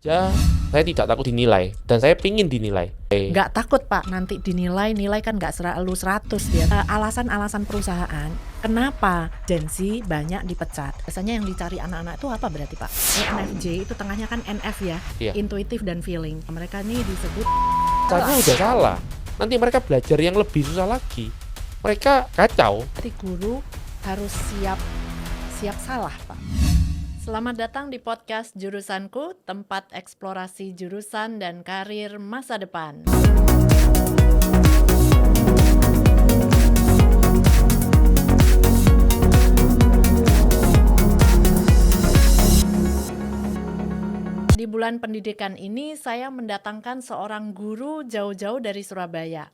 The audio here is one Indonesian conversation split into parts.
Saya tidak takut dinilai dan saya pingin dinilai. Nggak takut Pak nanti dinilai kan nggak selalu 100 ya. Alasan-alasan perusahaan kenapa Gen Z banyak dipecat. Biasanya yang dicari anak-anak itu apa berarti Pak? ENFJ itu tengahnya kan NF ya, Iya. intuitif dan feeling. Mereka ini disebut Caranya udah salah. Nanti mereka belajar yang lebih susah lagi. Mereka kacau. berarti guru harus siap salah Pak. Selamat datang di podcast Jurusanku, tempat eksplorasi jurusan dan karir masa depan. Di bulan pendidikan ini, saya mendatangkan seorang guru jauh-jauh dari Surabaya.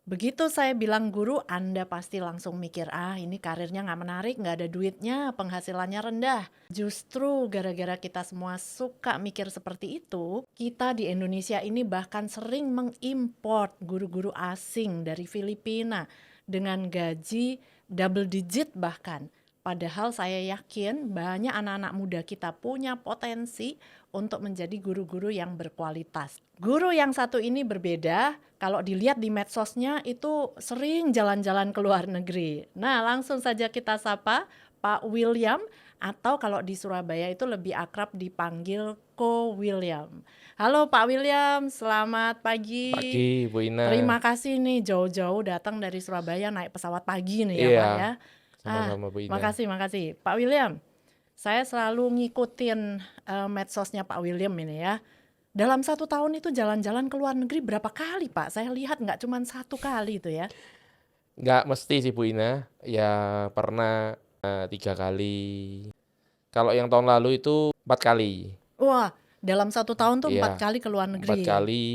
Begitu saya bilang guru, Anda pasti langsung mikir, ini karirnya nggak menarik, nggak ada duitnya, penghasilannya rendah. Justru gara-gara kita semua suka mikir seperti itu, kita di Indonesia ini bahkan sering mengimport guru-guru asing dari Filipina dengan gaji double digit bahkan. Padahal saya yakin banyak anak-anak muda kita punya potensi untuk menjadi guru-guru yang berkualitas. Guru yang satu ini berbeda, kalau dilihat di medsosnya itu sering jalan-jalan ke luar negeri. Nah, langsung saja kita sapa Pak William, atau kalau di Surabaya itu lebih akrab dipanggil Ko William. Halo Pak William, selamat pagi. Pagi, Bu Ina. Terima kasih nih jauh-jauh datang dari Surabaya naik pesawat pagi nih ya Iya, Pak ya. sama-sama Bu Ina. Makasih. Pak William, saya selalu ngikutin medsosnya Pak William ini ya. Dalam 1 tahun itu jalan-jalan ke luar negeri berapa kali Pak? Saya lihat nggak cuma 1 kali itu ya. Nggak mesti sih Bu Ina. Ya pernah 3 kali. Kalau yang tahun lalu itu 4 kali. Wah, dalam 1 tahun tuh 4 Iya, kali ke luar 4 negeri. kali.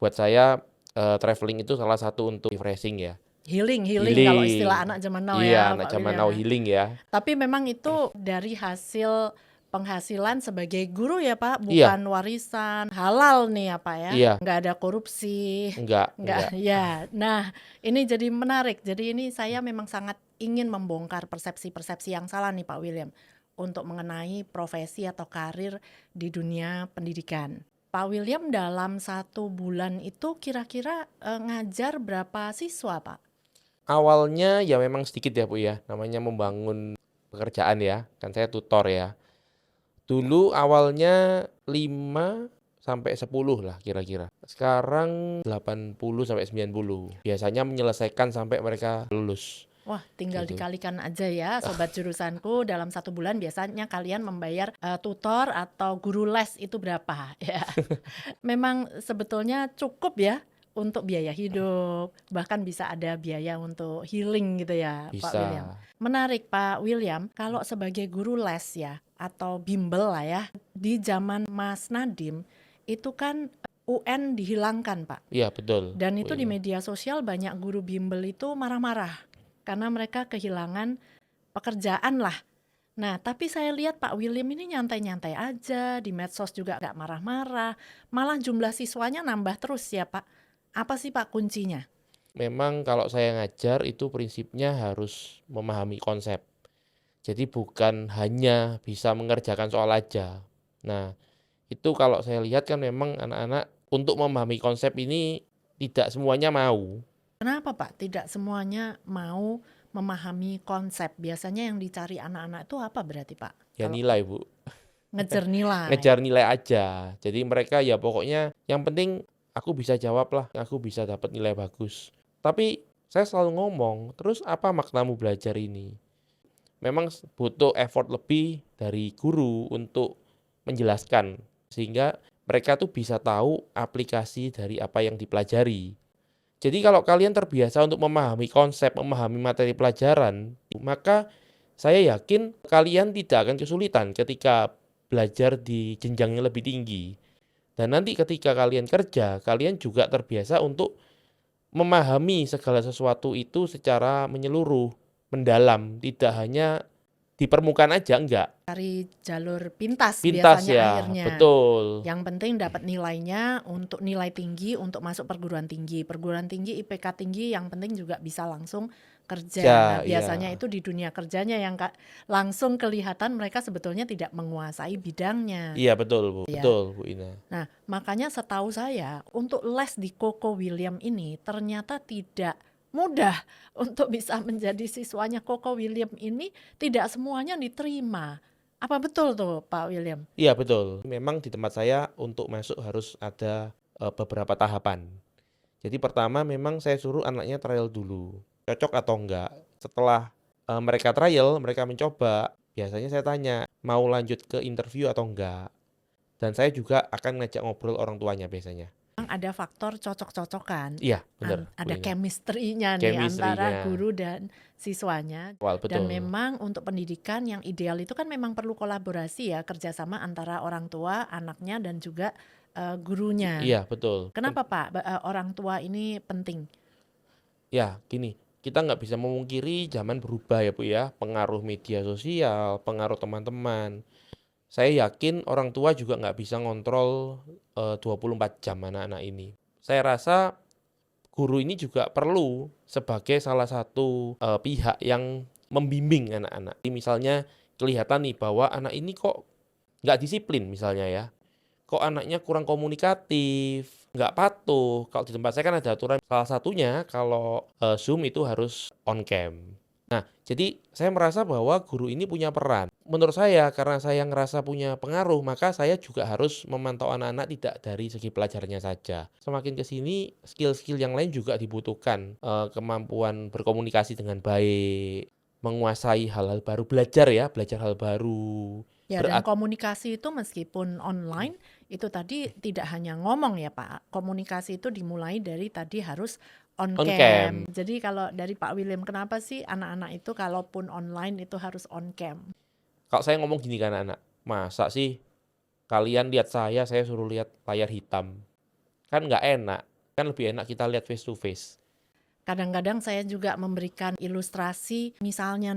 Buat saya traveling itu salah satu untuk refreshing ya. Healing Healing. kalau istilah anak zaman now Iya, ya anak Pak zaman William now ya. healing ya. Tapi memang itu dari hasil penghasilan sebagai guru ya Pak, Iya. bukan warisan, halal nih ya Pak ya. Iya. Nggak ada korupsi. Enggak. Ya. Nah, ini jadi menarik. Jadi ini saya memang sangat ingin membongkar persepsi-persepsi yang salah nih Pak William untuk mengenai profesi atau karir di dunia pendidikan. Pak William dalam 1 bulan itu kira-kira ngajar berapa siswa Pak? Awalnya ya memang sedikit ya Bu ya, namanya membangun pekerjaan ya, kan saya tutor ya. Dulu awalnya 5 sampai 10 lah kira-kira. Sekarang 80 sampai 90. Biasanya menyelesaikan sampai mereka lulus. Wah, tinggal Gitu. dikalikan aja ya Sobat Jurusanku, dalam 1 bulan biasanya kalian membayar tutor atau guru les itu berapa ya. Memang sebetulnya cukup ya untuk biaya hidup, bahkan bisa ada biaya untuk healing gitu ya Pak William. Bisa. Menarik Pak William, kalau sebagai guru les ya atau bimbel lah ya, di zaman Mas Nadiem itu kan UN dihilangkan Pak. Iya betul. Dan Bu itu di Ina. media sosial banyak guru bimbel itu marah-marah karena mereka kehilangan pekerjaan lah. Nah, tapi saya lihat Pak William ini nyantai-nyantai aja, di medsos juga nggak marah-marah, malah jumlah siswanya nambah terus ya Pak. Apa sih Pak kuncinya? Memang kalau saya ngajar itu prinsipnya harus memahami konsep. Jadi bukan hanya bisa mengerjakan soal aja. Nah, itu kalau saya lihat kan memang anak-anak untuk memahami konsep ini tidak semuanya mau. Kenapa Pak tidak semuanya mau memahami konsep? Biasanya yang dicari anak-anak itu apa berarti Pak? Ya Kalau nilai Bu. ngejar nilai. Ngejar nilai aja. Jadi mereka ya pokoknya yang penting aku bisa jawab lah, aku bisa dapat nilai bagus. Tapi saya selalu ngomong, terus apa maknamu belajar ini? Memang butuh effort lebih dari guru untuk menjelaskan sehingga mereka tuh bisa tahu aplikasi dari apa yang dipelajari. Jadi kalau kalian terbiasa untuk memahami konsep, memahami materi pelajaran, maka saya yakin kalian tidak akan kesulitan ketika belajar di jenjang yang lebih tinggi. Dan nanti ketika kalian kerja, kalian juga terbiasa untuk memahami segala sesuatu itu secara menyeluruh, mendalam, tidak hanya di permukaan aja enggak. Cari jalur pintas Pintas biasanya ya, akhirnya. betul. Yang penting dapat nilainya untuk nilai tinggi untuk masuk perguruan tinggi. Perguruan tinggi IPK tinggi yang penting juga bisa langsung kerja. Nah, Ya, biasanya iya. itu di dunia kerjanya yang langsung kelihatan mereka sebetulnya tidak menguasai bidangnya. Iya betul Bu, Ya. betul Bu Ina. Nah, makanya setahu saya untuk les di Koko William ini ternyata tidak mudah untuk bisa menjadi siswanya Koko William ini, tidak semuanya diterima. Apa betul tuh Pak William? Iya betul. Memang di tempat saya untuk masuk harus ada beberapa tahapan. Jadi pertama memang saya suruh anaknya trial dulu, cocok atau enggak. Setelah mereka trial, mereka mencoba, biasanya saya tanya, mau lanjut ke interview atau enggak. Dan saya juga akan ngajak ngobrol orang tuanya biasanya. Memang ada faktor cocok-cocokan, Iya, benar Bu ada Ina. chemistry-nya nih antara Chemistry-nya. guru dan siswanya. Wah, Dan betul. memang untuk pendidikan yang ideal itu kan memang perlu kolaborasi ya, kerjasama antara orang tua, anaknya dan juga gurunya. Iya, betul. Kenapa Pak orang tua ini penting? Ya, gini, kita nggak bisa memungkiri zaman berubah ya Bu ya, pengaruh media sosial, pengaruh teman-teman. Saya yakin orang tua juga nggak bisa ngontrol 24 jam anak-anak ini. Saya rasa guru ini juga perlu sebagai salah satu pihak yang membimbing anak-anak. Misalnya kelihatan nih bahwa anak ini kok nggak disiplin misalnya ya. Kok anaknya kurang komunikatif, nggak patuh. Kalau di tempat saya kan ada aturan, salah satunya kalau Zoom itu harus on cam. Nah, jadi saya merasa bahwa guru ini punya peran. Menurut saya, karena saya ngerasa punya pengaruh, maka saya juga harus memantau anak-anak tidak dari segi pelajarannya saja. Semakin ke sini, skill-skill yang lain juga dibutuhkan. Kemampuan berkomunikasi dengan baik, menguasai hal-hal baru, belajar hal baru. Ya, dan komunikasi itu meskipun online, itu tadi tidak hanya ngomong ya Pak. Komunikasi itu dimulai dari tadi harus on cam. Jadi kalau dari Pak William, kenapa sih anak-anak itu kalaupun online itu harus on cam? Kalau saya ngomong gini kan anak, masa sih kalian lihat saya suruh lihat layar hitam? Kan nggak enak, kan lebih enak kita lihat face to face. Kadang-kadang saya juga memberikan ilustrasi, misalnya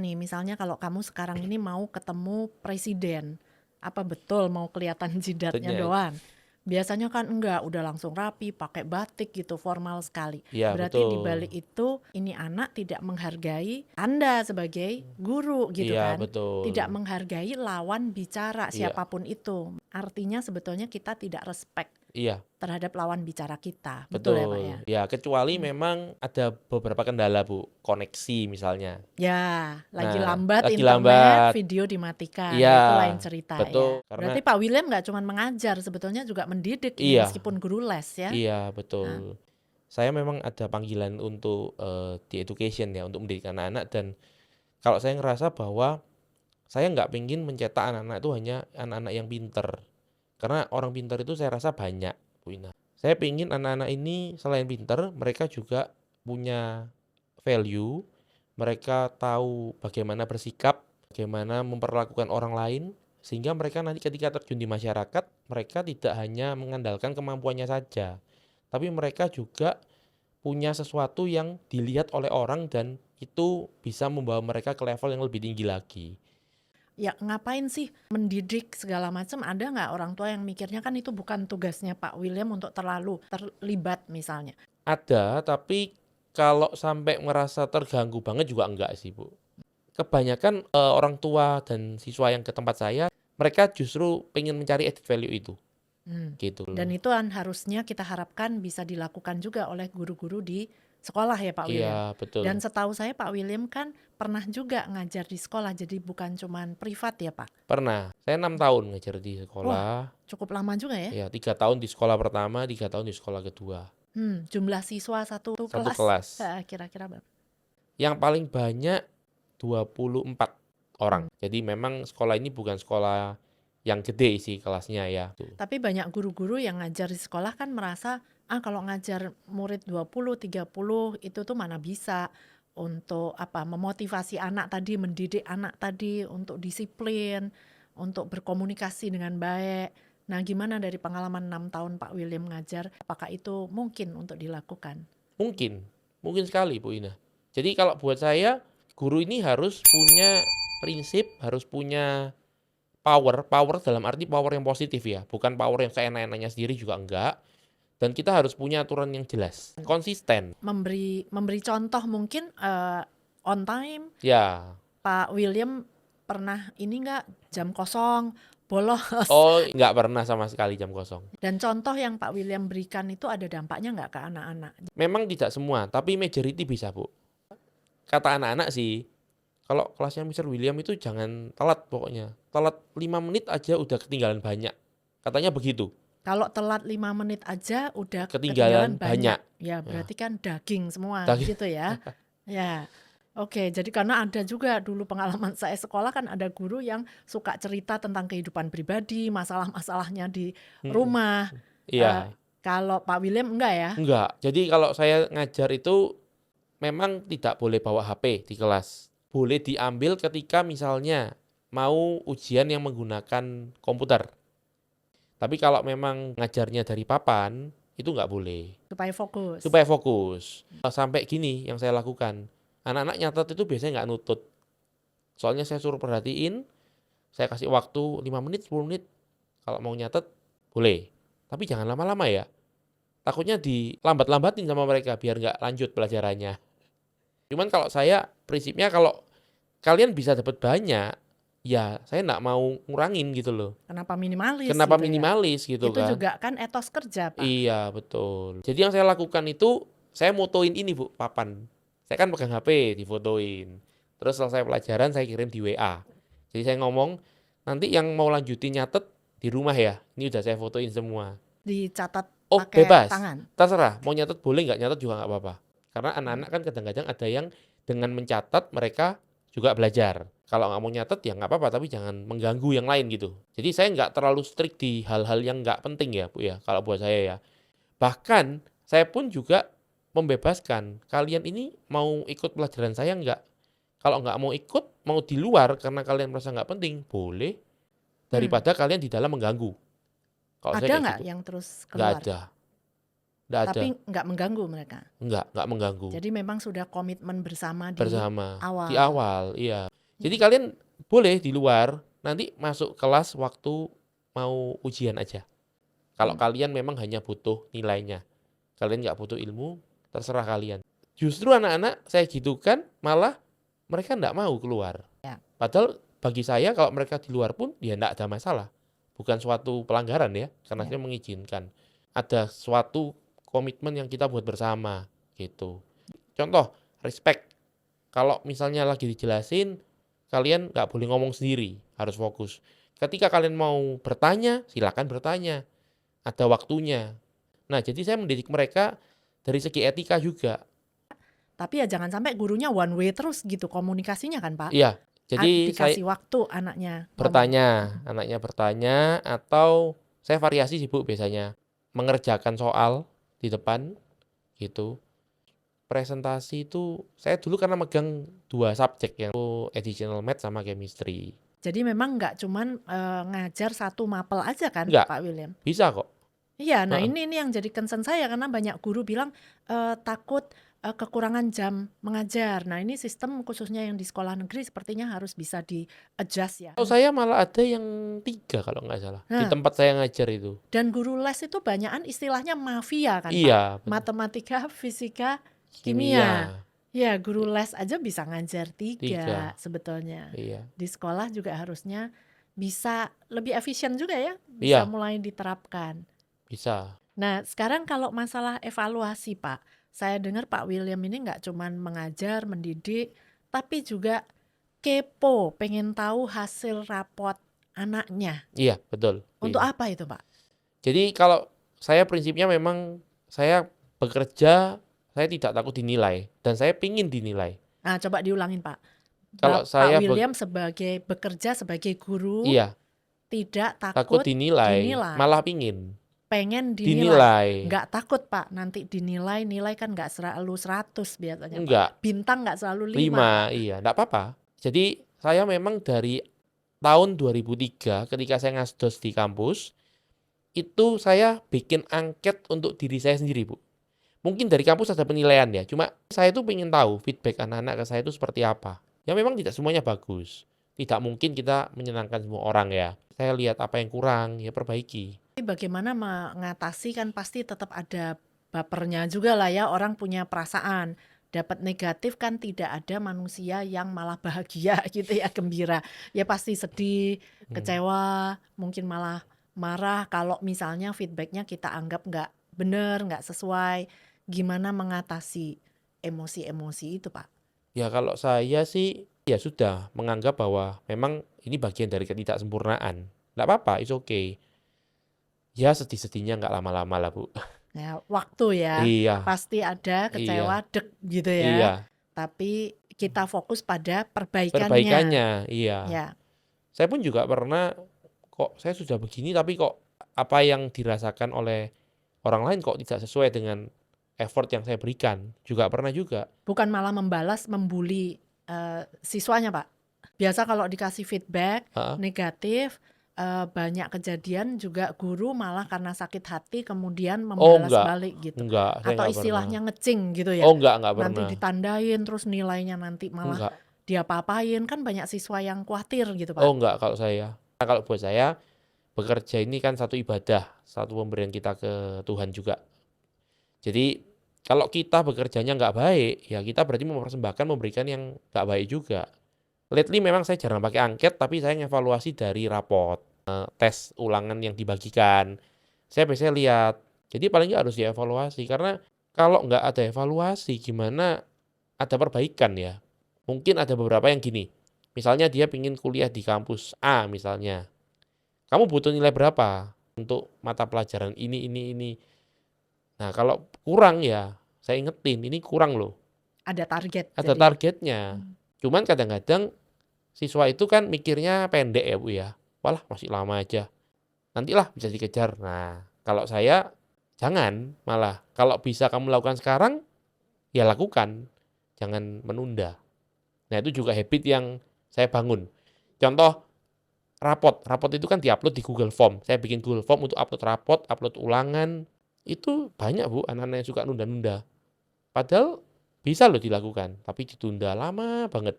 kalau kamu sekarang ini mau ketemu presiden, apa betul mau kelihatan jidatnya doang? Biasanya kan enggak, udah langsung rapi, pakai batik gitu, formal sekali. Ya, berarti betul. di balik itu, ini anak tidak menghargai Anda sebagai guru gitu Iya, kan. betul. Tidak menghargai lawan bicara siapapun itu. Artinya sebetulnya kita tidak respect terhadap lawan bicara kita. Betul ya Pak ya? Ya, kecuali memang ada beberapa kendala Bu, koneksi misalnya. Ya, lagi Nah, lambat lagi internet, lambat. video dimatikan, Iya, itu lain cerita betul, ya. Berarti Pak William nggak cuma mengajar, sebetulnya juga mendidik ini Iya. meskipun guru les ya. Iya, betul. Saya memang ada panggilan untuk di education ya, untuk mendidik anak-anak, dan kalau saya ngerasa bahwa saya nggak pengen mencetak anak-anak itu hanya anak-anak yang pinter. Karena orang pinter itu saya rasa banyak, Bu Ina. Saya pengen anak-anak ini selain pinter, mereka juga punya value, mereka tahu bagaimana bersikap, bagaimana memperlakukan orang lain, sehingga mereka nanti ketika terjun di masyarakat, mereka tidak hanya mengandalkan kemampuannya saja, tapi mereka juga punya sesuatu yang dilihat oleh orang dan itu bisa membawa mereka ke level yang lebih tinggi lagi. Ya ngapain sih mendidik segala macam, ada nggak orang tua yang mikirnya kan itu bukan tugasnya Pak William untuk terlalu terlibat misalnya? Ada, tapi kalau sampai merasa terganggu banget juga enggak sih Bu. Kebanyakan orang tua dan siswa yang ke tempat saya, mereka justru pengen mencari added value itu. Gitu. Dan itu harusnya kita harapkan bisa dilakukan juga oleh guru-guru di sekolah ya Pak William. Iya, betul. Dan setahu saya Pak William kan pernah juga ngajar di sekolah, jadi bukan cuman privat ya Pak? Pernah, saya 6 tahun ngajar di sekolah. Wah, cukup lama juga ya? Ya, 3 tahun di sekolah pertama, 3 tahun di sekolah kedua. Jumlah siswa satu kelas. Kira-kira berapa? Yang paling banyak 24 orang. Jadi memang sekolah ini bukan sekolah yang gede sih kelasnya ya. Tapi banyak guru-guru yang ngajar di sekolah kan merasa, kalau ngajar murid 20, 30 itu tuh mana bisa untuk memotivasi anak tadi, mendidik anak tadi untuk disiplin, untuk berkomunikasi dengan baik. Nah, gimana dari pengalaman 6 tahun Pak William ngajar, apakah itu mungkin untuk dilakukan? Mungkin sekali Bu Ina. Jadi kalau buat saya, guru ini harus punya prinsip harus punya power dalam arti power yang positif ya, bukan power yang seenak-enaknya sendiri juga enggak. Dan kita harus punya aturan yang jelas, konsisten. Memberi contoh mungkin on time. Ya, Pak William pernah ini nggak jam kosong, bolos. oh nggak pernah sama sekali jam kosong. Dan contoh yang Pak William berikan itu ada dampaknya nggak ke anak-anak? Memang tidak semua, tapi majority bisa, Bu. Kata anak-anak sih, kalau kelasnya Mr. William itu jangan telat pokoknya. Telat 5 menit aja udah ketinggalan banyak. Katanya begitu. Kalau telat 5 menit aja udah Ketinggalan ketinggalan banyak. banyak. Ya, Ya, berarti kan daging semua daging. gitu ya. Ya. Oke, jadi karena ada juga dulu pengalaman saya sekolah kan ada guru yang suka cerita tentang kehidupan pribadi, masalah-masalahnya di Mm-mm. rumah. Eh, Iya, kalau Pak William enggak ya? enggak. Jadi kalau saya ngajar itu memang tidak boleh bawa HP di kelas. Boleh diambil ketika misalnya mau ujian yang menggunakan komputer. Tapi kalau memang ngajarnya dari papan, itu nggak boleh. Supaya fokus. Supaya fokus. Sampai gini yang saya lakukan. Anak-anak nyatet itu biasanya nggak nutut. Soalnya saya suruh perhatiin, saya kasih waktu 5 menit, 10 menit. Kalau mau nyatet, boleh. Tapi jangan lama-lama ya. Takutnya dilambat-lambatin sama mereka biar nggak lanjut pelajarannya. Cuman kalau saya, prinsipnya kalau kalian bisa dapat banyak, ya saya nggak mau ngurangin gitu loh. Kenapa minimalis Kenapa gitu ya? minimalis gitu Itu kan? juga kan etos kerja, Pak. Iya, betul. Jadi yang saya lakukan itu, saya motoin ini Bu, papan. Saya kan pegang HP, difotoin. Terus selesai pelajaran saya kirim di WA. Jadi saya ngomong, nanti yang mau lanjutin nyatet di rumah ya. Ini udah saya fotoin semua. Dicatat Oh, pakai bebas. tangan. Terserah, mau nyatet boleh, nggak nyatet juga nggak apa-apa. Karena anak-anak kan kadang-kadang ada yang dengan mencatat mereka juga belajar. Kalau nggak mau nyatet ya nggak apa-apa, tapi jangan mengganggu yang lain gitu. Jadi saya nggak terlalu strict di hal-hal yang nggak penting ya Bu ya, kalau buat saya ya. Bahkan saya pun juga membebaskan, kalian ini mau ikut pelajaran saya nggak? Kalau nggak mau ikut, mau di luar karena kalian merasa nggak penting, boleh. Daripada kalian di dalam mengganggu. Kalau saya Ada kayak nggak gitu. yang terus Nggak keluar? ada. Nggak ada. Tapi nggak mengganggu mereka. Nggak mengganggu. Jadi memang sudah komitmen bersama di Bersama. awal. Di awal, iya. Jadi kalian boleh di luar, nanti masuk kelas waktu mau ujian aja. Kalau kalian memang hanya butuh nilainya. Kalian nggak butuh ilmu, terserah kalian. Justru anak-anak saya gitukan, malah mereka nggak mau keluar. Ya. Padahal bagi saya kalau mereka di luar pun, ya nggak ada masalah. Bukan suatu pelanggaran ya, karena Ya. saya mengizinkan. Ada suatu komitmen yang kita buat bersama, gitu. Contoh, respect. Kalau misalnya lagi dijelasin, kalian nggak boleh ngomong sendiri, harus fokus. Ketika kalian mau bertanya, silakan bertanya. Ada waktunya. Nah, jadi saya mendidik mereka dari segi etika juga. Tapi ya jangan sampai gurunya one way terus gitu komunikasinya kan, Pak? Iya, jadi saya Dikasih waktu anaknya ngomong. bertanya, anaknya bertanya, atau saya variasi sih Bu biasanya. Mengerjakan soal di depan, gitu. Presentasi itu, saya dulu karena megang 2 subjek yang additional math sama chemistry. Jadi memang nggak cuman ngajar satu mapel aja kan, Nggak, Pak William? bisa kok. Iya, nah Heeh. ini yang jadi concern saya karena banyak guru bilang takut kekurangan jam mengajar. Nah ini sistem khususnya yang di sekolah negeri sepertinya harus bisa di-adjust ya. Kalau saya malah ada yang 3 kalau nggak salah. Di Nah, tempat saya ngajar itu. dan guru les itu banyakan istilahnya mafia kan, Pak? Iya, betul. Matematika, fisika, Kimia. kimia. Ya, guru les aja bisa ngajar 3 3. sebetulnya. Iya. Di sekolah juga harusnya bisa lebih efisien juga ya, Iya, bisa mulai diterapkan. bisa. Nah, sekarang kalau masalah evaluasi, Pak, saya dengar Pak William ini nggak cuman mengajar, mendidik, tapi juga kepo, pengen tahu hasil rapot anaknya. Iya, betul. Untuk Iya. apa itu, Pak? Jadi kalau saya prinsipnya memang saya bekerja, saya tidak takut dinilai dan saya pingin dinilai. Nah, coba diulangin, Pak. Kalau Pak saya William bekerja sebagai guru, iya, tidak takut takut dinilai, dinilai. malah pingin Pengen dinilai. dinilai. Nggak takut, Pak, nanti dinilai, nilai kan nggak selalu 100 biasanya, Pak. Enggak, Bintang nggak selalu 5, 5, Pak. iya, enggak apa-apa. Jadi saya memang dari tahun 2003 ketika saya ngasdos di kampus, itu saya bikin angket untuk diri saya sendiri, Bu. Mungkin dari kampus ada penilaian ya, cuma saya tuh pengen tahu feedback anak-anak ke saya itu seperti apa. Ya memang tidak semuanya bagus, tidak mungkin kita menyenangkan semua orang ya. Saya lihat apa yang kurang, ya perbaiki. Tapi bagaimana mengatasi, kan pasti tetap ada bapernya juga lah ya, orang punya perasaan. Dapat negatif kan tidak ada manusia yang malah bahagia gitu ya, gembira. Ya pasti sedih, Hmm. kecewa, mungkin malah marah kalau misalnya feedbacknya kita anggap nggak bener, nggak sesuai. Gimana mengatasi emosi-emosi itu, Pak? Ya kalau saya sih ya sudah menganggap bahwa memang ini bagian dari ketidaksempurnaan. Nggak apa-apa, it's okay. Ya sedih-sedihnya nggak lama-lama lah Bu. Ya, waktu ya, Iya, pasti ada iya, kecewa, dek gitu ya. iya. Tapi kita fokus pada perbaikannya. Perbaikannya, iya. Ya, Saya pun juga pernah, kok saya sudah begini tapi kok apa yang dirasakan oleh orang lain kok tidak sesuai dengan effort yang saya berikan. Juga pernah juga. bukan malah membalas, membuli siswanya, Pak. Biasa kalau dikasih feedback Heeh. negatif, banyak kejadian juga guru malah karena sakit hati kemudian Oh membalas balik gitu. saya Atau nggak pernah. istilahnya ngeceng gitu ya. Oh nggak Nanti pernah. ditandain terus nilainya nanti malah Enggak. diapa-apain, kan banyak siswa yang khawatir gitu, Oh Pak. enggak kalau saya. Nah, kalau buat saya, bekerja ini kan satu ibadah, satu pemberian kita ke Tuhan juga. Jadi kalau kita bekerjanya nggak baik, ya kita berarti mempersembahkan memberikan yang nggak baik juga. Lately memang saya jarang pakai angket, tapi saya ngevaluasi dari rapot, tes ulangan yang dibagikan. Saya biasanya lihat, jadi paling nggak harus dievaluasi, karena kalau nggak ada evaluasi gimana ada perbaikan ya. Mungkin ada beberapa yang gini, misalnya dia pingin kuliah di kampus A misalnya, kamu butuh nilai berapa untuk mata pelajaran ini. Nah kalau kurang ya, saya ingetin, ini kurang loh, Ada target ada jadi. targetnya. Cuman kadang-kadang siswa itu kan mikirnya pendek ya Bu ya, walah masih lama aja, nantilah bisa dikejar. Nah kalau saya jangan, malah kalau bisa kamu lakukan sekarang, ya lakukan, jangan menunda. Nah itu juga habit yang saya bangun. Contoh rapot itu kan diupload di Google Form. Saya bikin Google Form untuk upload rapot, upload ulangan. Itu banyak Bu anak-anak yang suka nunda-nunda. Padahal bisa loh dilakukan, tapi ditunda lama banget.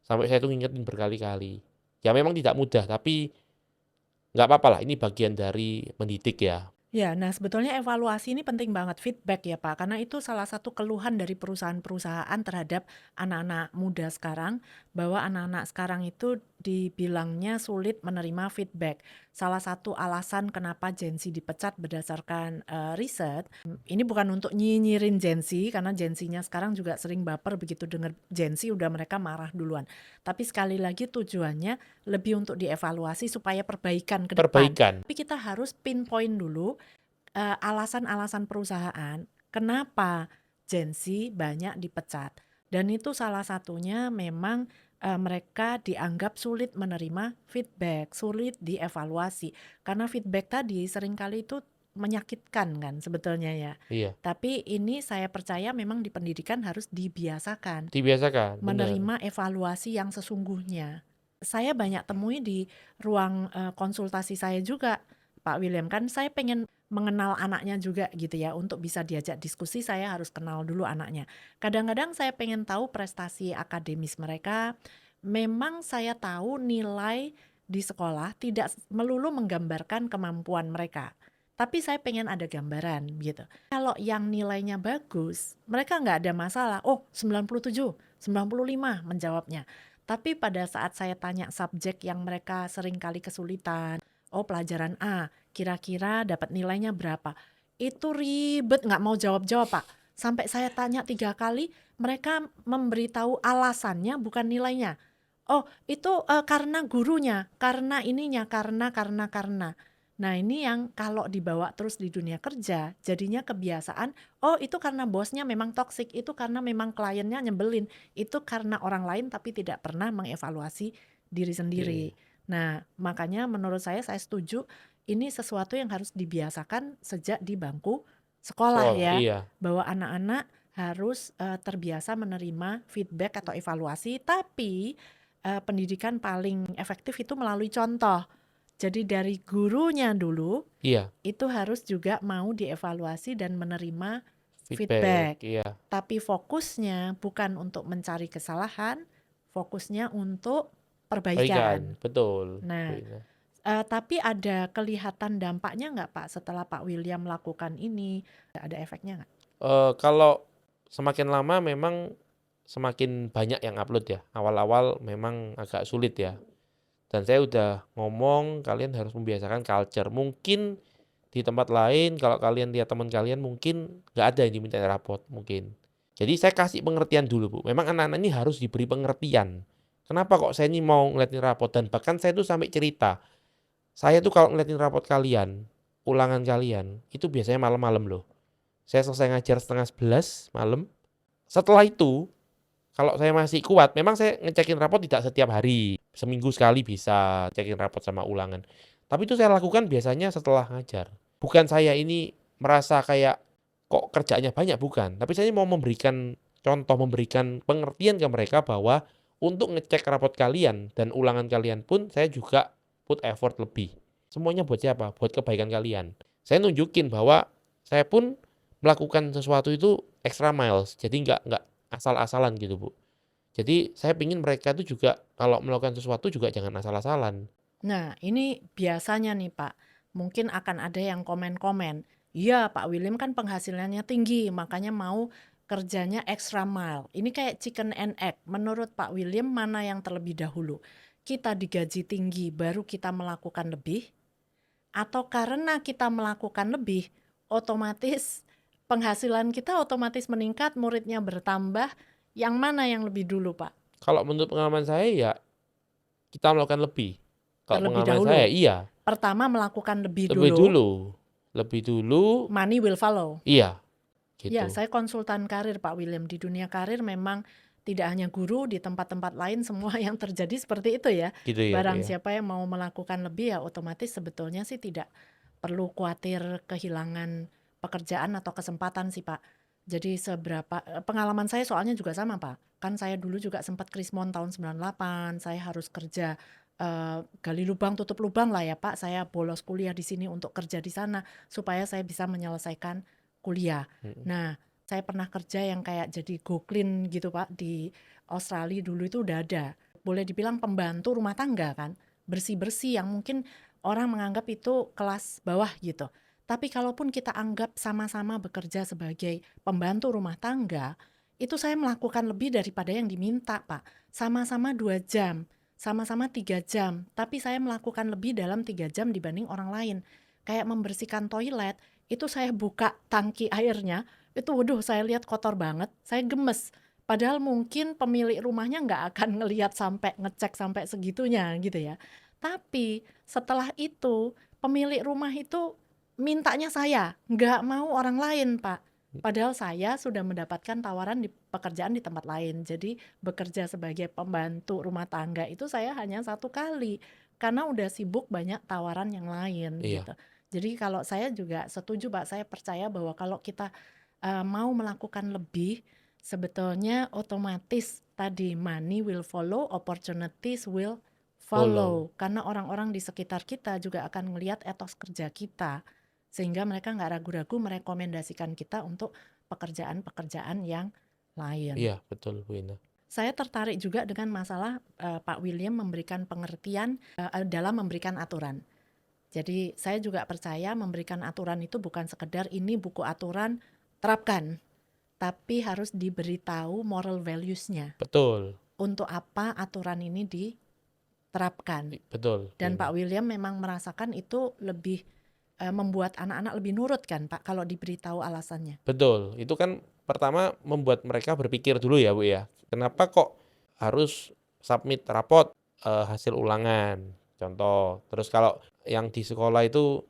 Sampai saya tuh ngingetin berkali-kali. Ya memang tidak mudah, tapi nggak apa-apa lah. Ini bagian dari mendidik ya. Ya, nah sebetulnya evaluasi ini penting banget, feedback ya Pak, karena itu salah satu keluhan dari perusahaan-perusahaan terhadap anak-anak muda sekarang, bahwa anak-anak sekarang itu dibilangnya sulit menerima feedback. Salah satu alasan kenapa Gen Z dipecat berdasarkan riset, ini bukan untuk nyinyirin Gen Z, karena Gen Z-nya sekarang juga sering baper begitu dengar Gen Z udah mereka marah duluan. Tapi sekali lagi tujuannya lebih untuk dievaluasi supaya perbaikan ke depan. Perbaikan. Tapi kita harus pinpoint dulu alasan-alasan perusahaan kenapa Gen Z banyak dipecat. Dan itu salah satunya memang mereka dianggap sulit menerima feedback, sulit dievaluasi. Karena feedback tadi seringkali itu menyakitkan kan sebetulnya ya. Iya, Tapi ini saya percaya memang di pendidikan harus dibiasakan dibiasakan, bener. menerima evaluasi yang sesungguhnya. Saya banyak temui di ruang konsultasi saya juga, Pak William, kan saya pengen mengenal anaknya juga gitu ya, untuk bisa diajak diskusi saya harus kenal dulu anaknya. Kadang-kadang saya pengen tahu prestasi akademis mereka, memang saya tahu nilai di sekolah tidak melulu menggambarkan kemampuan mereka, tapi saya pengen ada gambaran gitu. Kalau yang nilainya bagus, mereka nggak ada masalah, oh 97, 95 menjawabnya. Tapi pada saat saya tanya subjek yang mereka sering kali kesulitan, oh pelajaran A, kira-kira dapat nilainya berapa? Itu ribet, nggak mau jawab-jawab Pak. Sampai saya tanya 3 kali, mereka memberitahu alasannya bukan nilainya. Oh itu karena gurunya, karena ininya, karena. Nah ini yang kalau dibawa terus di dunia kerja, jadinya kebiasaan, oh itu karena bosnya memang toksik, itu karena memang kliennya nyebelin, itu karena orang lain tapi tidak pernah mengevaluasi diri sendiri. Iya. Nah makanya menurut saya setuju, ini sesuatu yang harus dibiasakan sejak di bangku sekolah Sekolah, ya, iya. bahwa anak-anak harus terbiasa menerima feedback atau evaluasi, tapi pendidikan paling efektif itu melalui contoh. Jadi dari gurunya dulu, Iya, itu harus juga mau dievaluasi dan menerima feedback, feedback. iya. Tapi fokusnya bukan untuk mencari kesalahan, fokusnya untuk perbaikan. betul, Bu Nah, Ina. tapi ada kelihatan dampaknya nggak Pak setelah Pak William melakukan ini? Ada efeknya nggak? Kalau semakin lama memang semakin banyak yang upload ya. Awal-awal memang agak sulit ya. Dan saya udah ngomong kalian harus membiasakan culture. Mungkin di tempat lain kalau kalian lihat teman kalian mungkin nggak ada yang diminta rapot mungkin. Jadi saya kasih pengertian dulu Bu. Memang anak-anak ini harus diberi pengertian. Kenapa kok saya ini mau ngeliatin rapot dan bahkan saya tuh sampai cerita. Saya tuh kalau ngeliatin rapot kalian, ulangan kalian, itu biasanya malam-malam loh. Saya selesai ngajar 10:30 malam. Setelah itu, kalau saya masih kuat, memang saya ngecekin rapot tidak setiap hari. Seminggu sekali bisa cekin rapot sama ulangan. Tapi itu saya lakukan biasanya setelah ngajar. Bukan saya ini merasa kayak kok kerjanya banyak, bukan. Tapi saya mau memberikan contoh, memberikan pengertian ke mereka bahwa untuk ngecek rapot kalian dan ulangan kalian pun saya juga put effort lebih. Semuanya buat siapa? Buat kebaikan kalian. Saya nunjukin bahwa saya pun melakukan sesuatu itu extra miles. Jadi nggak asal-asalan gitu, Bu. Jadi saya pingin mereka itu juga kalau melakukan sesuatu juga jangan asal-asalan. Nah, ini biasanya nih Pak, mungkin akan ada yang komen-komen, iya Pak William kan penghasilannya tinggi, makanya mau kerjanya extra mile. Ini kayak chicken and egg. Menurut Pak William, mana yang terlebih dahulu? Kita digaji tinggi, baru kita melakukan lebih? Atau karena kita melakukan lebih, otomatis penghasilan kita otomatis meningkat, muridnya bertambah, yang mana yang lebih dulu Pak? Kalau menurut pengalaman saya ya kita melakukan lebih. Kalau Terlebih pengalaman dahulu. saya iya, Pertama melakukan lebih lebih dulu, dulu. Lebih dulu, money will follow. iya Ya, gitu. saya konsultan karir Pak William. Di dunia karir memang tidak hanya guru, di tempat-tempat lain semua yang terjadi seperti itu ya. Gitu ya, Bu Barang ya. siapa yang mau melakukan lebih ya otomatis sebetulnya sih tidak perlu khawatir kehilangan pekerjaan atau kesempatan sih Pak. Jadi pengalaman saya soalnya juga sama Pak. Kan saya dulu juga sempat krismon tahun 98, saya harus kerja gali lubang tutup lubang lah ya Pak. Saya bolos kuliah di sini untuk kerja di sana supaya saya bisa menyelesaikan kuliah. Mm. Nah, saya pernah kerja yang kayak jadi go clean gitu Pak di Australia dulu itu udah ada. Boleh dibilang pembantu rumah tangga kan, bersih-bersih yang mungkin orang menganggap itu kelas bawah gitu. Tapi kalaupun kita anggap sama-sama bekerja sebagai pembantu rumah tangga, itu saya melakukan lebih daripada yang diminta Pak. Sama-sama 2 jam, sama-sama 3 jam, tapi saya melakukan lebih dalam 3 jam dibanding orang lain. Kayak membersihkan toilet, itu saya buka tangki airnya, itu waduh saya lihat kotor banget, saya gemes. Padahal mungkin pemilik rumahnya nggak akan ngelihat sampai ngecek sampai segitunya gitu ya. Tapi setelah itu pemilik rumah itu mintanya saya, nggak mau orang lain Pak. Padahal saya sudah mendapatkan tawaran di pekerjaan di tempat lain. Jadi bekerja sebagai pembantu rumah tangga itu saya hanya 1 kali. Karena udah sibuk banyak tawaran yang lain Iya, gitu. Jadi kalau saya juga setuju Pak, saya percaya bahwa kalau kita mau melakukan lebih, sebetulnya otomatis tadi money will follow, opportunities will follow. follow. Karena orang-orang di sekitar kita juga akan melihat etos kerja kita. Sehingga mereka nggak ragu-ragu merekomendasikan kita untuk pekerjaan-pekerjaan yang lain. Iya, betul Bu Ina. Saya tertarik juga dengan masalah Pak William memberikan pengertian dalam memberikan aturan. Jadi saya juga percaya memberikan aturan itu bukan sekedar ini buku aturan terapkan, tapi harus diberitahu moral values-nya. Betul, Untuk apa aturan ini diterapkan. betul Bu Dan Ina. Pak William memang merasakan itu lebih membuat anak-anak lebih nurut kan Pak kalau diberitahu alasannya. Betul, itu kan pertama membuat mereka berpikir dulu ya Bu ya. Kenapa kok harus submit rapot hasil ulangan? Contoh, terus kalau yang di sekolah itu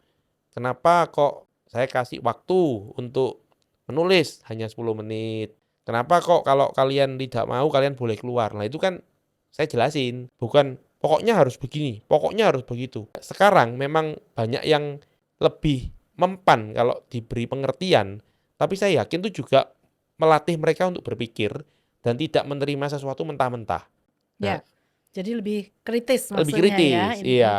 kenapa kok saya kasih waktu untuk menulis hanya 10 menit? Kenapa kok kalau kalian tidak mau kalian boleh keluar? Nah itu kan saya jelasin, bukan pokoknya harus begini, pokoknya harus begitu. Sekarang memang banyak yang lebih mempan kalau diberi pengertian, tapi saya yakin itu juga melatih mereka untuk berpikir dan tidak menerima sesuatu mentah-mentah. Nah, Ya, jadi lebih kritis lebih maksudnya ya, kritis, iya,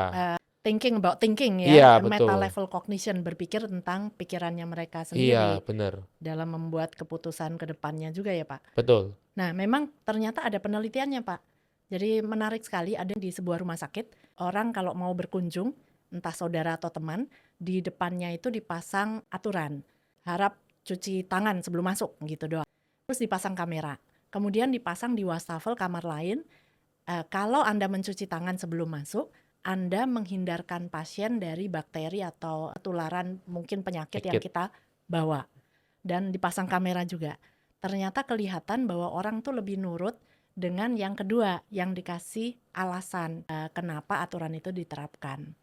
thinking about thinking iya ya, meta betul, level cognition, berpikir tentang pikirannya mereka iya sendiri benar, dalam membuat keputusan ke depannya juga ya Pak. betul, Nah, memang ternyata ada penelitiannya Pak. Jadi menarik sekali, ada di sebuah rumah sakit, orang kalau mau berkunjung, entah saudara atau teman, di depannya itu dipasang aturan, harap cuci tangan sebelum masuk gitu doang. Terus dipasang kamera, kemudian dipasang di wastafel kamar lain, kalau Anda mencuci tangan sebelum masuk, Anda menghindarkan pasien dari bakteri atau ketularan mungkin penyakit yang Dikit. kita bawa. Dan dipasang kamera juga. Ternyata kelihatan bahwa orang tuh lebih nurut dengan yang kedua, yang dikasih alasan kenapa aturan itu diterapkan.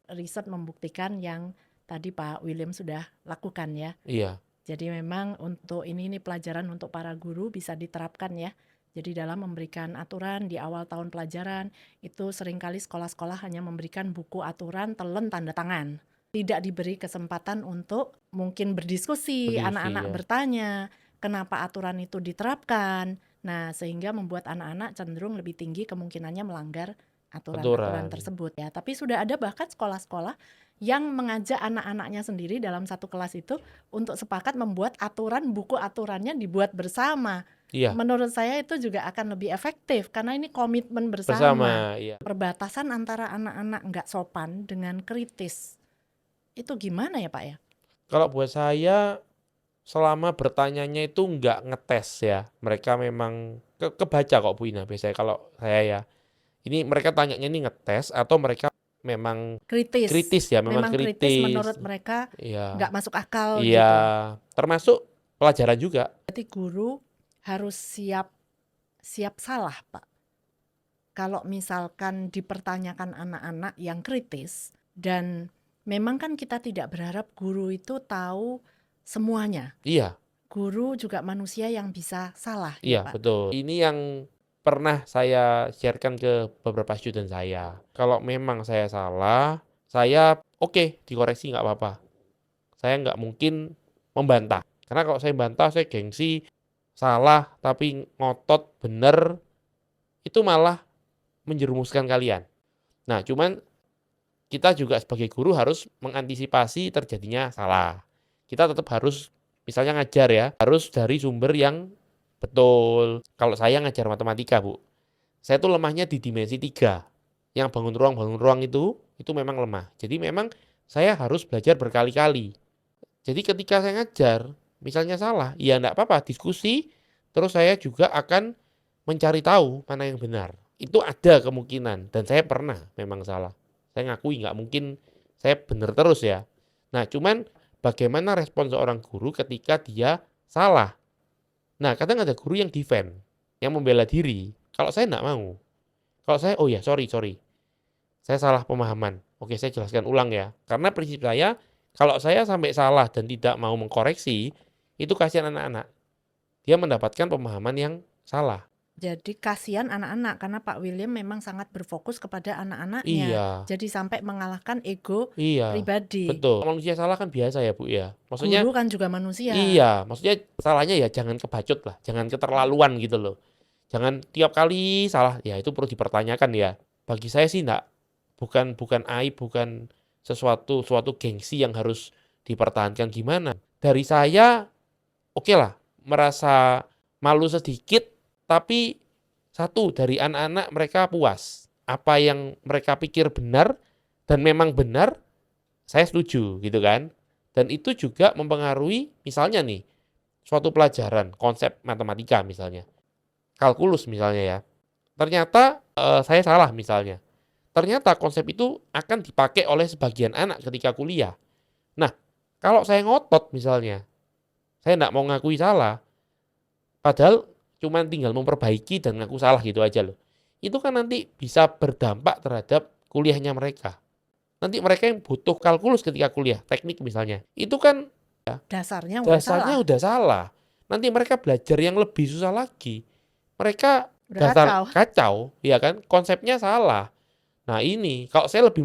Riset membuktikan yang tadi Pak William sudah lakukan ya. Iya, Jadi memang untuk ini pelajaran untuk para guru bisa diterapkan ya. Jadi dalam memberikan aturan di awal tahun pelajaran, itu seringkali sekolah-sekolah hanya memberikan buku aturan telen tanda tangan. Tidak diberi kesempatan untuk mungkin berdiskusi, berdiskusi anak-anak ya. bertanya kenapa aturan itu diterapkan. Nah, sehingga membuat anak-anak cenderung lebih tinggi kemungkinannya melanggar aturan-aturan Aturan. tersebut ya. Tapi sudah ada bahkan sekolah-sekolah yang mengajak anak-anaknya sendiri dalam satu kelas itu untuk sepakat membuat aturan, buku aturannya dibuat bersama. Iya, Menurut saya itu juga akan lebih efektif karena ini komitmen bersama. bersama. Iya. Perbatasan antara anak-anak nggak sopan dengan kritis. Itu gimana ya Pak ya? Kalau buat saya, selama bertanyanya itu nggak ngetes ya, mereka memang kebaca kok Bu Ina biasanya kalau saya ya. Ini mereka tanyanya ini ngetes atau mereka memang Kritis. kritis ya, memang Memang kritis kritis. menurut mereka nggak Iya, masuk akal iya, gitu. termasuk pelajaran juga. Berarti guru harus siap salah Pak. Kalau misalkan dipertanyakan anak-anak yang kritis, dan memang kan kita tidak berharap guru itu tahu semuanya. Iya, Guru juga manusia yang bisa salah ya iya Pak. betul. Ini yang pernah saya sharekan ke beberapa student saya. Kalau memang saya salah, saya oke dikoreksi nggak apa-apa. Saya nggak mungkin membantah. Karena kalau saya bantah, saya gengsi, salah, tapi ngotot bener, itu malah menjerumuskan kalian. Nah, cuman kita juga sebagai guru harus mengantisipasi terjadinya salah. Kita tetap harus, misalnya ngajar ya, harus dari sumber yang betul. Kalau saya ngajar matematika, Bu, saya tuh lemahnya di dimensi 3. Yang bangun ruang itu memang lemah. Jadi memang saya harus belajar berkali-kali. Jadi ketika saya ngajar, misalnya salah, ya enggak apa-apa, diskusi, terus saya juga akan mencari tahu mana yang benar. Itu ada kemungkinan, dan saya pernah memang salah. Saya ngakui nggak mungkin saya benar terus ya. Nah, cuman bagaimana respon seorang guru ketika dia salah? Nah, kadang ada guru yang defend, yang membela diri. Kalau saya enggak mau. Kalau saya, oh ya, sorry. Saya salah pemahaman. Oke, saya jelaskan ulang ya. Karena prinsip saya, kalau saya sampai salah dan tidak mau mengkoreksi, itu kasihan anak-anak. Dia mendapatkan pemahaman yang salah. Jadi kasihan anak-anak karena Pak William memang sangat berfokus kepada anak-anaknya. Iya, Jadi sampai mengalahkan ego iya, pribadi. betul. Manusia salah kan biasa ya Bu ya. Maksudnya, Guru kan juga manusia. iya, maksudnya salahnya ya jangan kebacut lah, jangan keterlaluan gitu loh. Jangan tiap kali salah, ya itu perlu dipertanyakan ya. Bagi saya sih enggak, bukan aib, bukan suatu gengsi yang harus dipertahankan gimana. Dari saya, oke lah, merasa malu sedikit, tapi satu, dari anak-anak mereka puas. Apa yang mereka pikir benar, dan memang benar, saya setuju gitu kan. Dan itu juga mempengaruhi, misalnya nih, suatu pelajaran, konsep matematika misalnya. Kalkulus misalnya ya. Ternyata saya salah misalnya. Ternyata konsep itu akan dipakai oleh sebagian anak ketika kuliah. Nah, kalau saya ngotot misalnya, saya enggak mau ngakui salah, padahal cuma tinggal memperbaiki dan ngaku salah gitu aja loh. Itu kan nanti bisa berdampak terhadap kuliahnya mereka. Nanti mereka yang butuh kalkulus ketika kuliah, teknik misalnya, itu kan Dasarnya udah salah. dasarnya udah salah. Nanti mereka belajar yang lebih susah lagi. Mereka Udah dasar kacau. kacau, ya kan? Konsepnya salah. Nah ini, kalau saya lebih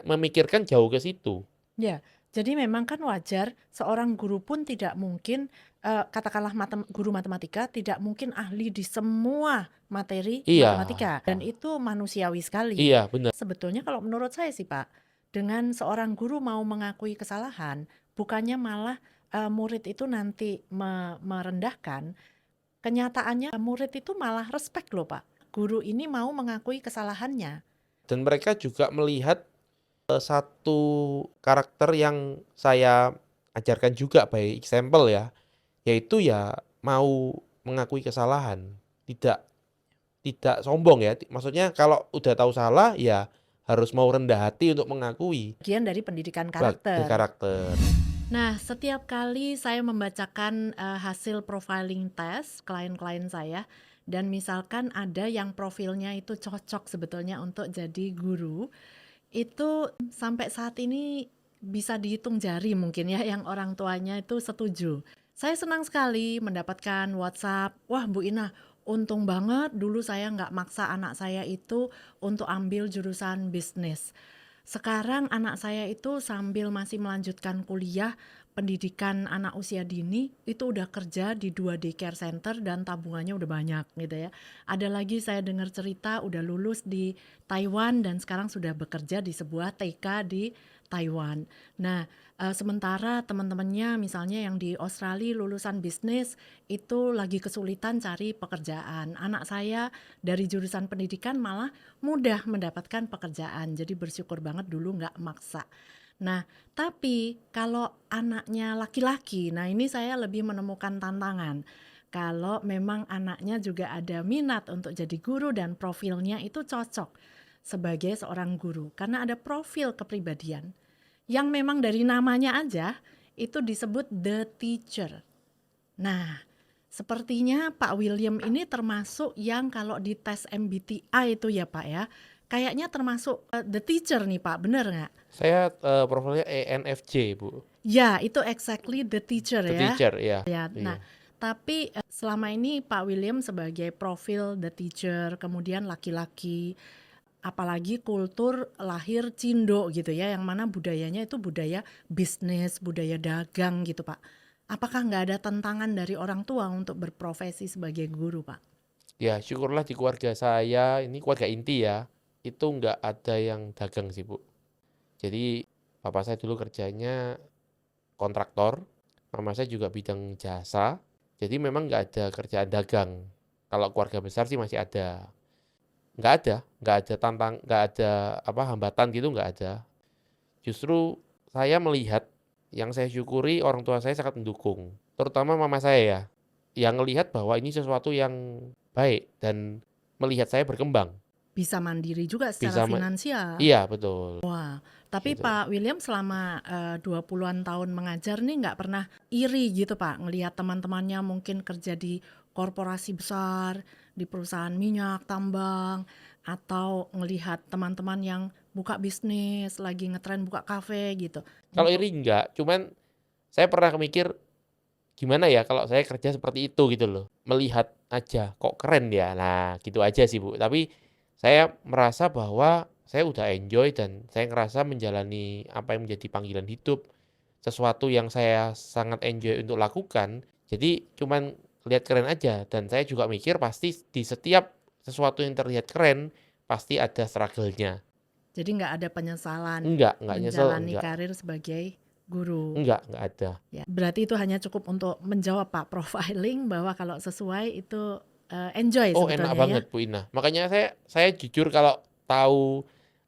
memikirkan jauh ke situ. Ya, jadi memang kan wajar seorang guru pun tidak mungkin, katakanlah guru matematika tidak mungkin ahli di semua materi Iya, matematika, dan itu manusiawi sekali. iya benar. Sebetulnya kalau menurut saya sih Pak, dengan seorang guru mau mengakui kesalahan, bukannya malah murid itu nanti merendahkan, kenyataannya murid itu malah respect loh Pak. guru ini mau mengakui kesalahannya. Dan mereka juga melihat satu karakter yang saya ajarkan juga by example ya, yaitu ya mau mengakui kesalahan, tidak tidak sombong ya. Maksudnya kalau udah tahu salah ya harus mau rendah hati untuk mengakui Bagian dari pendidikan sebagai karakter. karakter. Nah, setiap kali saya membacakan hasil profiling test klien-klien saya, dan misalkan ada yang profilnya itu cocok sebetulnya untuk jadi guru, itu sampai saat ini bisa dihitung jari mungkin ya yang orang tuanya itu setuju. Saya senang sekali mendapatkan WhatsApp, wah Bu Ina, untung banget dulu saya nggak maksa anak saya itu untuk ambil jurusan bisnis. Sekarang anak saya itu sambil masih melanjutkan kuliah, pendidikan anak usia dini, itu udah kerja di 2 daycare center dan tabungannya udah banyak gitu ya. Ada lagi saya dengar cerita udah lulus di Taiwan dan sekarang sudah bekerja di sebuah TK di Taiwan. Nah, sementara teman-temannya misalnya yang di Australia lulusan bisnis itu lagi kesulitan cari pekerjaan. Anak saya dari jurusan pendidikan malah mudah mendapatkan pekerjaan. Jadi bersyukur banget dulu nggak maksa. Nah, tapi kalau anaknya laki-laki, nah ini saya lebih menemukan tantangan. Kalau memang anaknya juga ada minat untuk jadi guru dan profilnya itu cocok sebagai seorang guru. Karena ada profil kepribadian yang memang dari namanya aja itu disebut the teacher. Nah, sepertinya Pak William ini termasuk yang kalau di tes MBTI itu ya Pak ya, kayaknya termasuk the teacher nih Pak, bener nggak? Saya profilnya ENFJ, Bu. Ya, itu exactly the teacher The ya. teacher, ya. Ya, nah, Iya. tapi selama ini Pak William sebagai profil the teacher, kemudian laki-laki, apalagi kultur lahir Cindo gitu ya, yang mana budayanya itu budaya bisnis, budaya dagang gitu Pak. Apakah nggak ada tantangan dari orang tua untuk berprofesi sebagai guru Pak? Ya, syukurlah di keluarga saya, ini keluarga inti ya, itu nggak ada yang dagang sih, Bu. Jadi, bapak saya dulu kerjanya kontraktor, mama saya juga bidang jasa, jadi memang nggak ada kerjaan dagang. Kalau keluarga besar sih masih ada. Nggak ada nggak ada hambatan gitu, nggak ada. Justru saya melihat, yang saya syukuri orang tua saya sangat mendukung, terutama mama saya ya, yang ngelihat bahwa ini sesuatu yang baik dan melihat saya berkembang. Bisa mandiri juga Bisa secara finansial. Iya, betul, Wah, tapi gitu. Pak William selama 20-an tahun mengajar nih nggak pernah iri gitu Pak, ngelihat teman-temannya mungkin kerja di korporasi besar, di perusahaan minyak, tambang, atau ngelihat teman-teman yang buka bisnis, lagi ngetren buka kafe gitu. Kalau Untuk iri enggak, cuman saya pernah mikir, gimana ya kalau saya kerja seperti itu gitu loh. Melihat aja, kok keren ya. Nah, gitu aja sih, Bu. Tapi saya merasa bahwa saya udah enjoy dan saya ngerasa menjalani apa yang menjadi panggilan hidup. Sesuatu yang saya sangat enjoy untuk lakukan. Jadi cuman lihat keren aja. Dan saya juga mikir pasti di setiap sesuatu yang terlihat keren, pasti ada struggle-nya. jadi nggak ada penyesalan Enggak nyesel, menjalani enggak. karir sebagai guru. Enggak ada. Ya, berarti itu hanya cukup untuk menjawab Pak profiling bahwa kalau sesuai itu enjoy Oh, enak sebetulnya ya. banget Bu Ina. Makanya saya jujur kalau tahu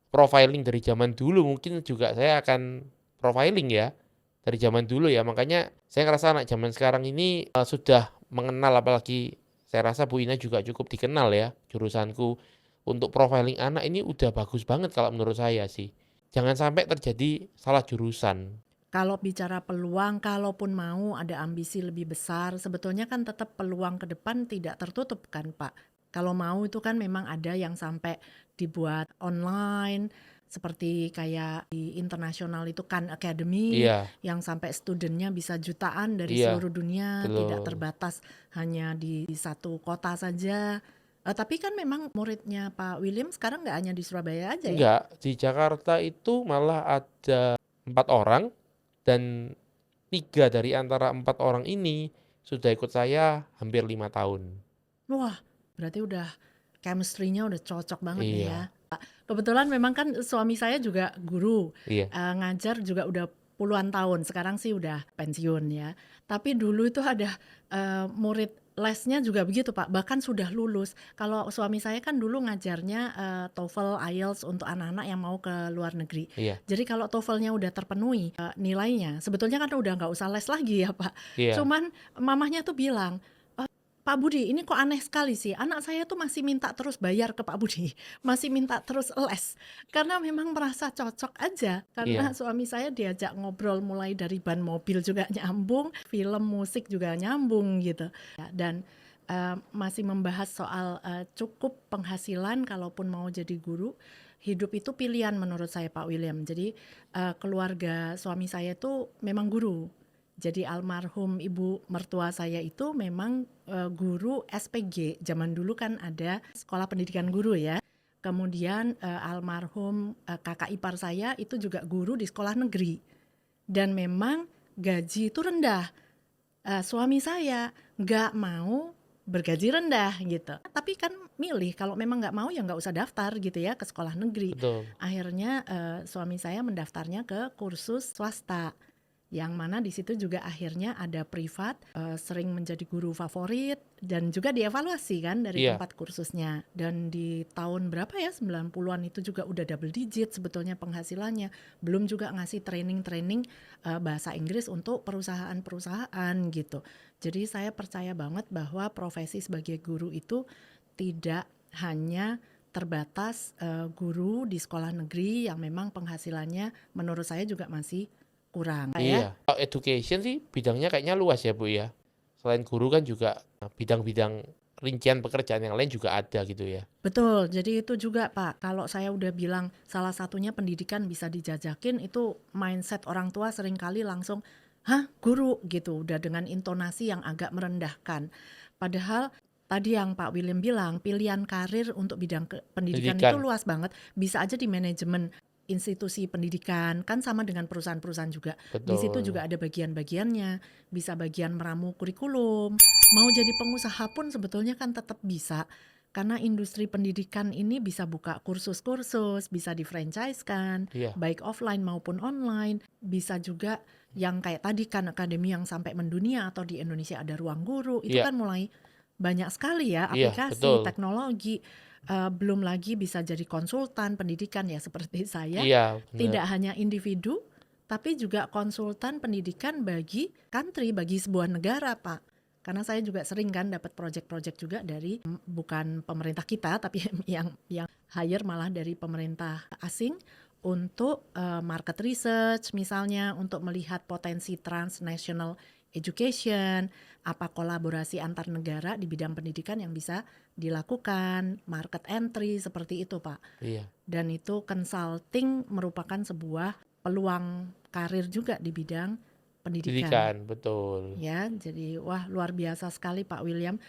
profiling dari zaman dulu mungkin juga saya akan profiling ya dari zaman dulu ya. Makanya saya ngerasa anak zaman sekarang ini sudah mengenal, apalagi saya rasa Bu Ina juga cukup dikenal ya jurusanku. Untuk profiling anak ini udah bagus banget kalau menurut saya sih. Jangan sampai terjadi salah jurusan. Kalau bicara peluang, kalaupun mau ada ambisi lebih besar, sebetulnya kan tetap peluang ke depan tidak tertutup kan Pak. Kalau mau itu kan memang ada yang sampai dibuat online, seperti kayak di internasional itu Khan Academy, Iya, yang sampai studentnya bisa jutaan dari iya, seluruh dunia, tidak betul. terbatas hanya di satu kota saja. Tapi kan memang muridnya Pak William sekarang nggak hanya di Surabaya aja ya. Enggak, di Jakarta itu malah ada 4 orang. Dan 3 dari antara 4 orang ini sudah ikut saya hampir 5 tahun. Wah, berarti udah chemistry-nya udah cocok banget nih ya. Iya, Kebetulan memang kan suami saya juga guru, iya, ngajar juga udah puluhan tahun, sekarang sih udah pensiun ya. Tapi dulu itu ada murid lesnya juga begitu, Pak, bahkan sudah lulus. Kalau suami saya kan dulu ngajarnya, TOEFL, IELTS untuk anak-anak yang mau ke luar negeri. Iya, Jadi kalau TOEFL-nya udah terpenuhi, nilainya, sebetulnya kan udah nggak usah les lagi ya, Pak. iya, Cuman mamahnya tuh bilang, "Pak Budi, ini kok aneh sekali sih, anak saya tuh masih minta terus bayar ke Pak Budi, masih minta terus les." Karena memang merasa cocok aja, karena iya, suami saya diajak ngobrol mulai dari ban mobil juga nyambung, film, musik juga nyambung gitu. Ya, dan masih membahas soal cukup penghasilan kalaupun mau jadi guru. Hidup itu pilihan menurut saya, Pak William. Jadi keluarga suami saya itu memang guru. Jadi almarhum ibu mertua saya itu memang guru SPG. Zaman dulu kan ada sekolah pendidikan guru ya. Kemudian almarhum kakak ipar saya itu juga guru di sekolah negeri. Dan memang gaji itu rendah. Suami saya nggak mau bergaji rendah gitu. Tapi kan milih, kalau memang nggak mau ya nggak usah daftar gitu ya ke sekolah negeri. betul. Akhirnya suami saya mendaftarnya ke kursus swasta, yang mana di situ juga akhirnya ada privat, sering menjadi guru favorit dan juga dievaluasi kan dari Iya, tempat kursusnya. Dan di tahun berapa ya, 90-an itu juga udah double digit sebetulnya penghasilannya. Belum juga ngasih training-training bahasa Inggris untuk perusahaan-perusahaan gitu. Jadi saya percaya banget bahwa profesi sebagai guru itu tidak hanya terbatas guru di sekolah negeri yang memang penghasilannya menurut saya juga masih kurang ya. iya. Kalau education sih bidangnya kayaknya luas ya, Bu, ya. Selain guru kan juga bidang-bidang rincian pekerjaan yang lain juga ada gitu ya. Betul, jadi itu juga Pak, kalau saya udah bilang salah satunya pendidikan bisa dijajakin, itu mindset orang tua seringkali langsung, "Hah, guru?" gitu, udah dengan intonasi yang agak merendahkan. Padahal tadi yang Pak William bilang, pilihan karir untuk bidang pendidikan itu Pendidikan, luas banget, bisa aja di manajemen institusi pendidikan, kan sama dengan perusahaan-perusahaan juga. Di situ betul. juga ada bagian-bagiannya, bisa bagian meramu kurikulum, mau jadi pengusaha pun sebetulnya kan tetap bisa. Karena industri pendidikan ini bisa buka kursus-kursus, bisa di-franchise-kan, Iya, baik offline maupun online. Bisa juga yang kayak tadi kan akademi yang sampai mendunia atau di Indonesia ada ruang guru, itu iya, kan mulai banyak sekali ya iya, aplikasi, betul. teknologi. Belum lagi bisa jadi konsultan pendidikan ya seperti saya, Iya, bener. tidak hanya individu, tapi juga konsultan pendidikan bagi country, bagi sebuah negara, Pak. Karena saya juga sering kan dapat project-project juga dari bukan pemerintah kita tapi yang hire malah dari pemerintah asing untuk market research misalnya, untuk melihat potensi transnational education, apa kolaborasi antar negara di bidang pendidikan yang bisa dilakukan, market entry seperti itu, Pak. Iya, Dan itu consulting merupakan sebuah peluang karir juga di bidang pendidikan. pendidikan, betul. Ya, jadi wah luar biasa sekali Pak William.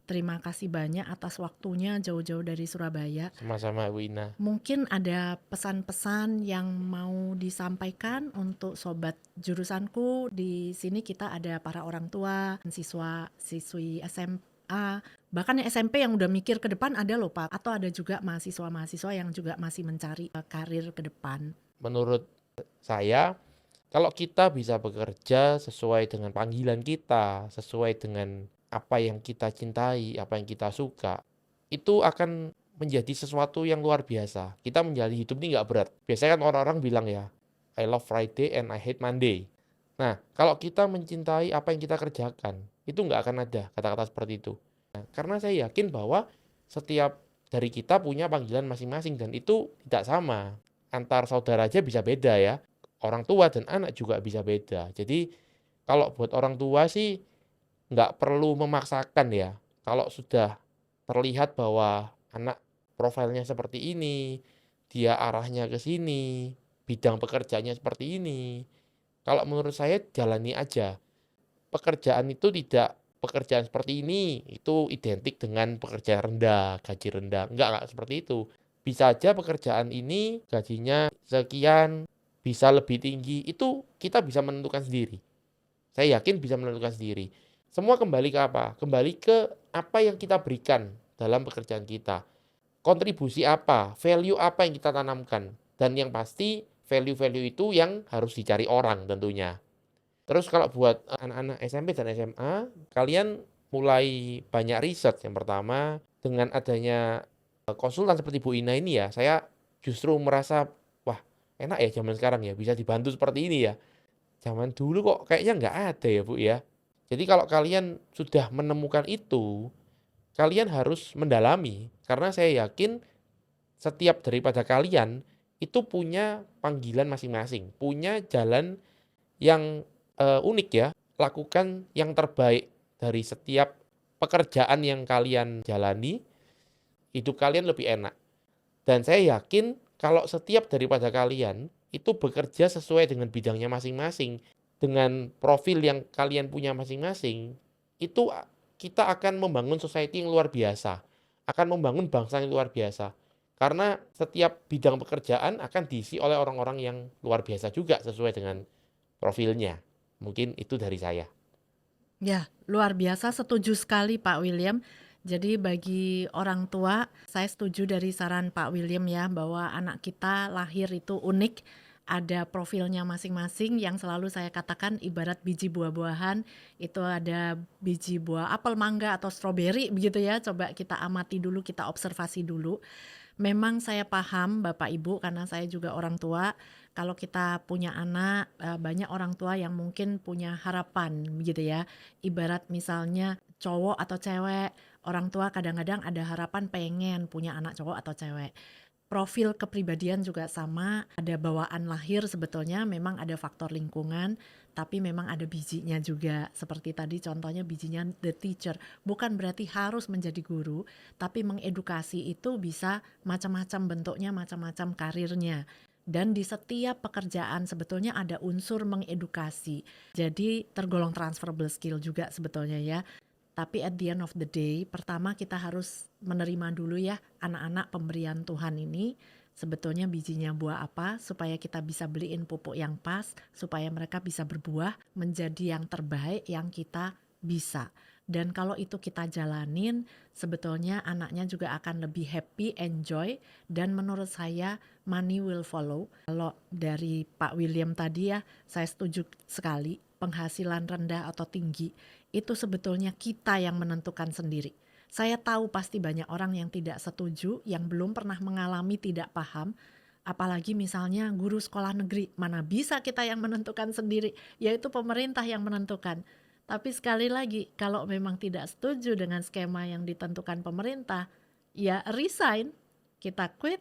Terima kasih banyak atas waktunya jauh-jauh dari Surabaya. Sama-sama, Bu Ina. Mungkin ada pesan-pesan yang mau disampaikan untuk sobat jurusanku. Di sini kita ada para orang tua, siswa-siswi SMA, bahkan yang SMP yang udah mikir ke depan ada loh Pak. Atau ada juga mahasiswa-mahasiswa yang juga masih mencari karir ke depan. Menurut saya, kalau kita bisa bekerja sesuai dengan panggilan kita, sesuai dengan apa yang kita cintai, apa yang kita suka, itu akan menjadi sesuatu yang luar biasa. Kita menjalani hidup ini nggak berat. Biasanya kan orang-orang bilang ya, I love Friday and I hate Monday. Nah, kalau kita mencintai apa yang kita kerjakan, itu nggak akan ada kata-kata seperti itu. Nah, karena saya yakin bahwa setiap dari kita punya panggilan masing-masing dan itu tidak sama. Antar saudara aja bisa beda ya. Orang tua dan anak juga bisa beda. Jadi kalau buat orang tua sih nggak perlu memaksakan ya. Kalau sudah terlihat bahwa anak profilnya seperti ini, dia arahnya ke sini, bidang pekerjaannya seperti ini. Kalau menurut saya jalani aja. Pekerjaan itu tidak pekerjaan seperti ini itu identik dengan pekerjaan rendah, gaji rendah. Enggak seperti itu. Bisa aja pekerjaan ini gajinya sekian, bisa lebih tinggi. Itu kita bisa menentukan sendiri. Saya yakin bisa menentukan sendiri. Semua kembali ke apa? Kembali ke apa yang kita berikan dalam pekerjaan kita. Kontribusi apa, value apa yang kita tanamkan. Dan yang pasti value-value itu yang harus dicari orang tentunya. Terus kalau buat anak-anak SMP dan SMA, kalian mulai banyak riset. Yang pertama, dengan adanya konsultan seperti Bu Ina ini ya, saya justru merasa, wah enak ya zaman sekarang ya, bisa dibantu seperti ini ya. Zaman dulu kok kayaknya nggak ada ya Bu ya. Jadi kalau kalian sudah menemukan itu, kalian harus mendalami. Karena saya yakin setiap daripada kalian itu punya panggilan masing-masing, punya jalan yang unik ya. Lakukan yang terbaik dari setiap pekerjaan yang kalian jalani, hidup kalian lebih enak. Dan saya yakin kalau setiap daripada kalian itu bekerja sesuai dengan bidangnya masing-masing, dengan profil yang kalian punya masing-masing, itu kita akan membangun society yang luar biasa, akan membangun bangsa yang luar biasa. Karena setiap bidang pekerjaan akan diisi oleh orang-orang yang luar biasa juga sesuai dengan profilnya. Mungkin itu dari saya. Ya, luar biasa, setuju sekali Pak William. Jadi bagi orang tua, saya setuju dari saran Pak William ya, bahwa anak kita lahir itu unik, ada profilnya masing-masing yang selalu saya katakan ibarat biji buah-buahan, itu ada biji buah apel, mangga, atau stroberi begitu ya, coba kita amati dulu, kita observasi dulu. Memang saya paham Bapak Ibu karena saya juga orang tua, kalau kita punya anak, banyak orang tua yang mungkin punya harapan begitu ya. Ibarat misalnya cowok atau cewek, orang tua kadang-kadang ada harapan pengen punya anak cowok atau cewek. Profil kepribadian juga sama, ada bawaan lahir sebetulnya, memang ada faktor lingkungan, tapi memang ada bijinya juga. Seperti tadi contohnya bijinya the teacher, bukan berarti harus menjadi guru, tapi mengedukasi itu bisa macam-macam bentuknya, macam-macam karirnya. Dan di setiap pekerjaan sebetulnya ada unsur mengedukasi. Jadi tergolong transferable skill juga sebetulnya ya. Tapi at the end of the day, pertama kita harus menerima dulu ya anak-anak pemberian Tuhan ini sebetulnya bijinya buah apa supaya kita bisa beliin pupuk yang pas, supaya mereka bisa berbuah menjadi yang terbaik yang kita bisa. Dan kalau itu kita jalanin, sebetulnya anaknya juga akan lebih happy, enjoy, dan menurut saya money will follow. Kalau dari Pak William tadi ya, saya setuju sekali, penghasilan rendah atau tinggi itu sebetulnya kita yang menentukan sendiri. Saya tahu pasti banyak orang yang tidak setuju, yang belum pernah mengalami, tidak paham. Apalagi misalnya guru sekolah negeri, mana bisa kita yang menentukan sendiri, yaitu pemerintah yang menentukan. Tapi sekali lagi, kalau memang tidak setuju dengan skema yang ditentukan pemerintah, ya resign, kita quit,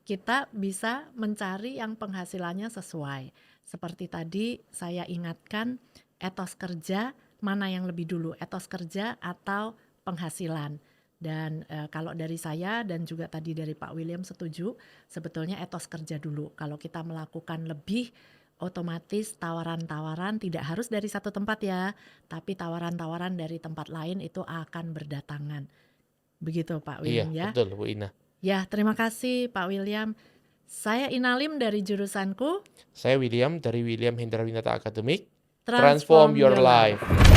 kita bisa mencari yang penghasilannya sesuai. Seperti tadi saya ingatkan, etos kerja mana yang lebih dulu, etos kerja atau penghasilan. Dan kalau dari saya dan juga tadi dari Pak William setuju, sebetulnya etos kerja dulu. Kalau kita melakukan lebih, otomatis tawaran-tawaran tidak harus dari satu tempat ya, tapi tawaran-tawaran dari tempat lain itu akan berdatangan. Begitu Pak Iya, William ya. betul Bu Ina. Ya, terima kasih Pak William. Saya Inalim dari jurusanku Saya William dari William Hendra Winata Academic. Transform Transform your Your Life. life.